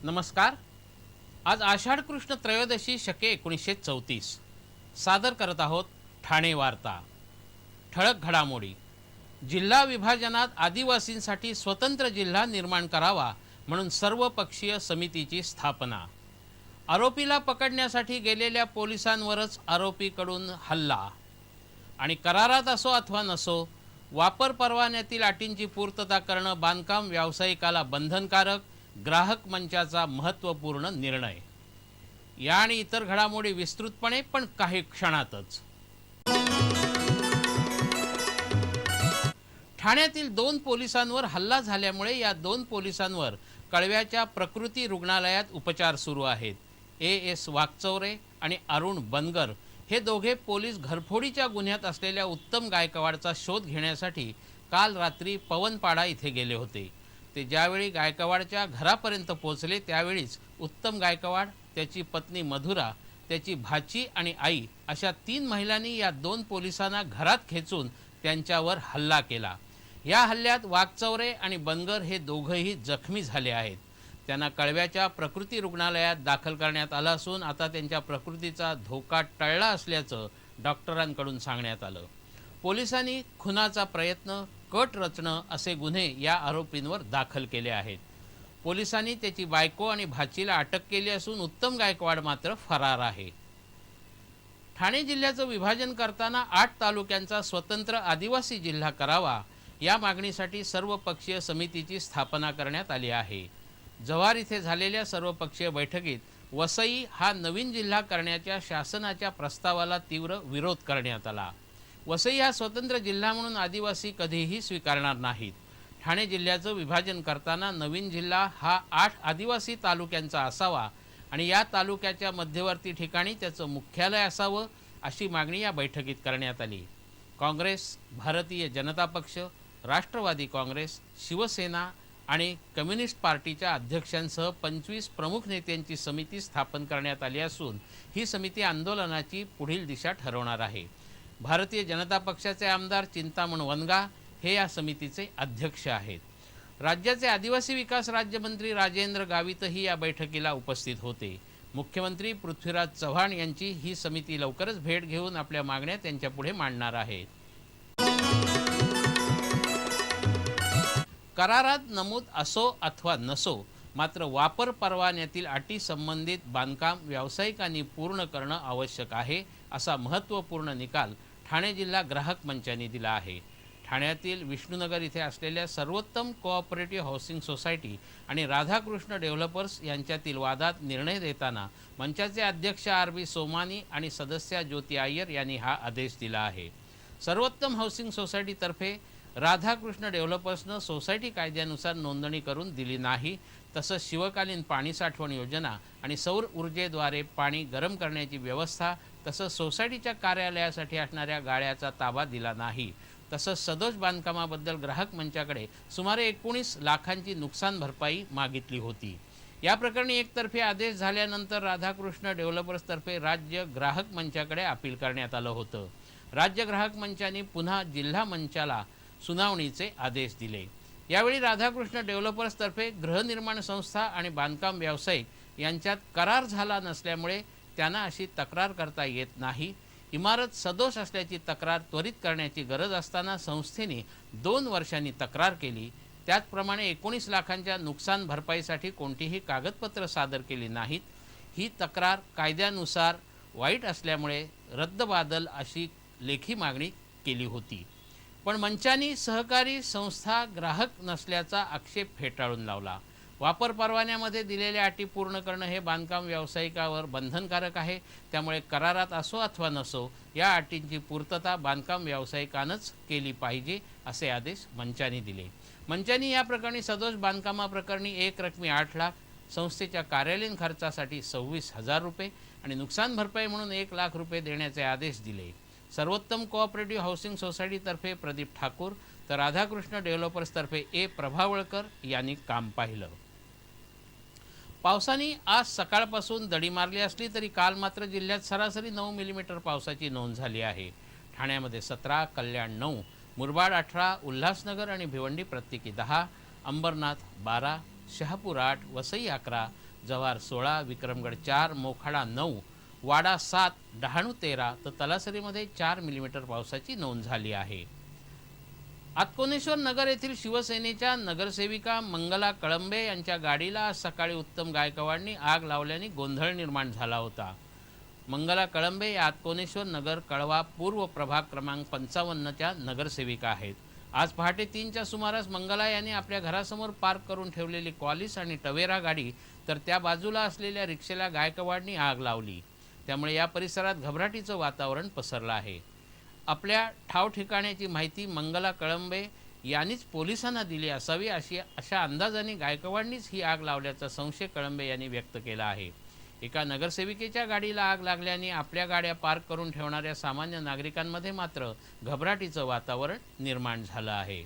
नमस्कार। आज आषाढ कृष्ण त्रयोदशी शके 1934 सादर करत आहोत ठाणे वार्ता। ठळक घडामोडी। जिल्हा विभाजनात आदिवासींसाठी स्वतंत्र जिल्हा निर्माण करावा म्हणून सर्वपक्षीय समितीची स्थापना। आरोपीला पकडण्यासाठी गेलेल्या पोलिसांवरच आरोपीकडून हल्ला। आणि करारात असो अथवा नसो, वापर परवान्यातील अटींची पूर्तता करणं बांधकाम व्यावसायिकाला बंधनकारक, ग्राहक मंचाचा महत्त्वपूर्ण निर्णय। या आणि इतर घडामोडी विस्तृतपणे पण काही क्षणातच। ठाण्यातील 2 पोलिसांवर हल्ला झाल्यामुळे या 2 पोलिसांवर कळव्याच्या प्रकृती रुग्णालयात उपचार सुरू आहेत। एस वाघचौरे आणि अरुण बनगर हे दोघे पोलीस घरफोडीच्या गुन्ह्यात असलेल्या उत्तम गायकवाडचा शोध घेण्यासाठी काल रात्री पवनपाडा इथे गेले होते। ते ज्यावेळी गायकवाडच्या घरापर्यंत पोहोचले त्यावेळीच उत्तम गायकवाड, त्याची पत्नी मधुरा, त्याची भाची आणि आई अशा 3 महिलांनी या 2 पोलिसांना घरात खेचून त्यांच्यावर हल्ला केला। या हल्ल्यात वाघचौरे आणि बनगर हे दोघेही जखमी झाले आहेत। त्यांना कळव्याच्या प्रकृती रुग्णालयात दाखल करण्यात आलं असून आता त्यांच्या प्रकृतीचा धोका टळला असल्याचं डॉक्टरांकडून सांगण्यात आलं। पोलिसांनी खुनाचा प्रयत्न, कट रचणं असे गुन्हे या आरोपींवर दाखल केले आहेत। पोलिसांनी त्याची बायको आणि भाचीला अटक केली असून उत्तम गायकवाड मात्र फरार आहे। ठाणे जिल्ह्याचं विभाजन करताना 8 तालुक्यांचा स्वतंत्र आदिवासी जिल्हा करावा या मागणीसाठी सर्वपक्षीय समितीची स्थापना करण्यात आली आहे। जव्हार इथे झालेल्या सर्वपक्षीय बैठकीत वसई हा नवीन जिल्हा करण्याच्या शासनाच्या प्रस्तावाला तीव्र विरोध करण्यात आला। वसई हा स्वतंत्र जिल्हा म्हणून आदिवासी कधीही स्वीकारणार नाहीत। ठाणे जिल्ह्याचं विभाजन करताना नवीन जिल्हा हा 8 आदिवासी तालुक्यांचा असावा आणि या तालुक्याच्या मध्यवर्ती ठिकाणी त्याचं मुख्यालय असावं अशी मागणी या बैठकीत करण्यात आली। काँग्रेस, भारतीय जनता पक्ष, राष्ट्रवादी काँग्रेस, शिवसेना आणि कम्युनिस्ट पार्टीच्या अध्यक्षांसह 25 प्रमुख नेत्यांची समिती स्थापन करण्यात आली असून ही समिती आंदोलनाची पुढील दिशा ठरवणार आहे। भारतीय जनता पक्षाचे आमदार चिंतामण वनगा हे या समितीचे अध्यक्ष आहेत। राज्याचे आदिवासी विकास राज्यमंत्री राजेंद्र गावितही या बैठकीला उपस्थित होते। मुख्यमंत्री पृथ्वीराज चव्हाण यांची ही समिती लवकरच भेट घेऊन आपल्या मागण्या त्यांच्यापुढे मांडणार आहेत। करारात नमूद असो अथवा नसो, मात्र वापर परवान्यातील अटी संबंधित बांधकाम व्यावसायिकांनी पूर्ण करणं आवश्यक आहे असा महत्त्वपूर्ण निकाल ठाणे जिल्हा ग्राहक मंचाने दिला आहे। ठाण्यातील विष्णुनगर इथे असलेल्या सर्वोत्तम कोऑपरेटिव्ह हाऊसिंग सोसायटी आणि राधाकृष्ण डेव्हलपर्स यांच्यातील वादात निर्णय देताना मंचाचे अध्यक्ष RB सोमानी आणि सदस्य ज्योती अय्यर यांनी हा आदेश दिला आहे। सर्वोत्तम हाऊसिंग सोसायटीतर्फे राधाकृष्ण डेव्हलपर्सनं सोसायटी कायद्यानुसार नोंदणी करून दिली नाही, तसंच शिवकालीन पाणी साठवण योजना आणि सौर ऊर्जेद्वारे पाणी गरम करण्याची व्यवस्था, तसंच सोसायटीच्या कार्यालयासाठी असणाऱ्या गाळ्याचा ताबा दिला नाही। तसंच सदोष बांधकामाबद्दल ग्राहक मंचाकडे सुमारे 19 लाखांची नुकसान भरपाई मागितली होती। या प्रकरणी एकतर्फी आदेश झाल्यानंतर राधाकृष्ण डेव्हलपर्सतर्फे राज्य ग्राहक मंचाकडे अपील करण्यात आलं होतं। राज्य ग्राहक मंचाने पुन्हा जिल्हा मंचाला सुनावणीचे आदेश दिले। यावेळी राधाकृष्ण डेव्हलपर्सतर्फे गृहनिर्माण संस्था आणि बांधकाम व्यावसायिक यांच्यात करार झाला नसल्यामुळे त्यांना अशी तक्रार करता येत नाही। इमारत सदोष असल्याची तक्रार त्वरित करण्याची गरज असताना संस्थेने 2 वर्षांनी तक्रार केली। त्याचप्रमाणे 19 लाखांच्या नुकसान भरपाईसाठी कोणतीही कागदपत्र सादर केली नाहीत। ही तक्रार कायद्यानुसार वाईट असल्यामुळे रद्दबादल अशी लेखी मागणी केली होती, पण मंचाने सहकारी संस्था ग्राहक नसल्याचा आक्षेप फेटाळून लावला। वापर परवान्यामध्ये दिलेल्या अटी पूर्ण करणं हे बांधकाम व्यावसायिकावर बंधनकारक आहे, त्यामुळे करारात असो अथवा नसो या अटींची पूर्तता बांधकाम व्यावसायिकानंच केली पाहिजे असे आदेश मंचाने दिले। मंचाने या प्रकरणी सदोष बांधकामाप्रकरणी एक रकमी 8 लाख, संस्थेच्या कार्यालयीन खर्चासाठी 26,000 रुपये आणि नुकसान भरपाई म्हणून 1 लाख रुपये देण्याचे आदेश दिले। सर्वोत्तम कोऑपरेटिव्ह हाऊसिंग सोसायटीतर्फे प्रदीप ठाकूर तर राधाकृष्ण डेव्हलपर्सतर्फे प्रभावळकर यांनी काम पाहिलं। पावसाने आज सकाळपासून दडी मारली असली तरी काल मात्र जिल्ह्यात सरासरी 9 मिलीमीटर पावसाची नोंद झाली आहे। ठाण्यामध्ये 17, कल्याण 9, मुरबाड 18, उल्हासनगर आणि भिवंडी प्रत्येकी 10, अंबरनाथ 12, शहापूर 8, वसई 11, जव्हार 16, विक्रमगड 4, मोखाडा 9, वाडा 7, डहाणू 13 तर तलासरीमध्ये 4 मिलीमीटर पावसाची नोंद झाली आहे. आत्कोनेश्वर नगर येथील शिवसेनेच्या नगरसेविका मंगला कळंबे यांच्या गाडीला आज सकाळी उत्तम गायकवाडनी आग लावल्याने गोंधळ निर्माण झाला होता. मंगला कळंबे या आत्कोनेश्वर नगर कळवा पूर्व प्रभाग क्रमांक 55च्या नगरसेविका आहेत. आज पहाटे 3च्या सुमारास मंगला यांनी आपल्या घरासमोर पार्क करून ठेवलेली क्वालिस आणि टवेरा गाडी तर त्या बाजूला असलेल्या रिक्षेला गायकवाडनी आग लावली. त्यामुळे या परिसरात घबराटीचं वातावरण पसरलं आहे. आपल्या ठाव ठिकाण्याची माहिती मंगला कळंबे यांनीच पोलिसांना दिली असावी अशा अंदाजाने गायकवाडनीच ही आग लावल्याचा संशय कळंबे यांनी व्यक्त केला आहे. एका नगरसेविकेच्या गाडीला आग लागल्याने आपल्या गाड्या पार्क करून ठेवणाऱ्या सामान्य नागरिकांमध्ये मात्र घबराटीचं वातावरण निर्माण झालं आहे.